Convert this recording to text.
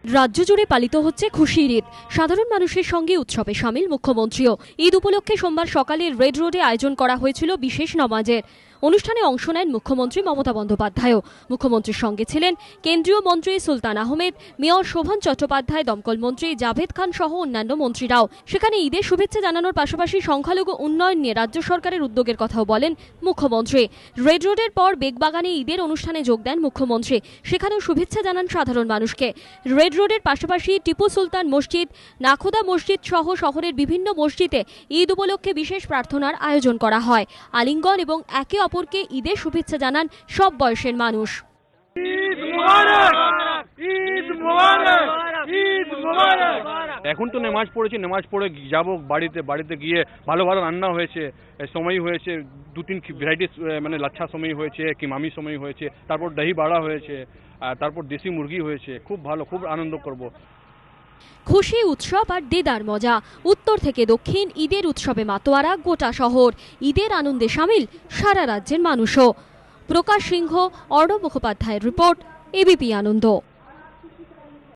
রাজ্য জুড়ে পালিত হচ্ছে খুশির ঈদ। সাধারণ মানুষের সঙ্গে উৎসবে সামিল মুখ্যমন্ত্রীও। ঈদ উপলক্ষে সোমবার সকালে রেড রোডে আয়োজন করা হয়েছিল বিশেষ নামাজের। অনুষ্ঠানে অংশ নেন মুখ্যমন্ত্রী মমতা বন্দ্যোপাধ্যায়ও। মুখ্যমন্ত্রীর সঙ্গে ছিলেন কেন্দ্রীয় মন্ত্রী সুলতান আহমেদ, মেয়র শোভন চট্টোপাধ্যায়, দমকল মন্ত্রী জাভেদ খান সহ অন্যান্য মন্ত্রীরাও। সেখানে ঈদের শুভেচ্ছা জানানোর পাশাপাশি সংখ্যালঘু উন্নয়ন নিয়ে রাজ্য সরকারের উদ্যোগের কথাও বলেন মুখ্যমন্ত্রী। রেড রোডের পর বেগবাগানে ঈদের অনুষ্ঠানে যোগ দেন মুখ্যমন্ত্রী। সেখানেও শুভেচ্ছা জানান সাধারণ মানুষকে। রেড রোডের পাশাপাশি টিপু সুলতান মসজিদ, নাখোদা মসজিদ সহ শহরের বিভিন্ন মসজিদে ঈদ উপলক্ষে বিশেষ প্রার্থনার আয়োজন করা হয়। আলিঙ্গন এবং একে অপরকে ঈদের শুভেচ্ছা জানান সব বয়সের মানুষ। এখন তো নামাজ পড়েছি, নামাজ পড়ে যাব বাড়িতে গিয়ে ভালো ভালো রান্না হয়েছে, সময় হয়েছে 2-3 ভ্যারাইটিস, মানে লাচ্ছা সময় হয়েছে, কিমামি সময় হয়েছে, তারপর দহি বাড়া হয়েছে, তারপর দেশি মুরগি হয়েছে। খুব ভালো, খুব আনন্দ করব। খুশি, উৎসব আর দেদার মজা। উত্তর থেকে দক্ষিণ ঈদের উৎসবে মাতোয়ারা গোটা শহর। ঈদের আনন্দে সামিল সারা রাজ্যের মানুষও। প্রকাশ সিংহ, অর্ণব মুখোপাধ্যায়ের রিপোর্ট, এবিপি আনন্দ।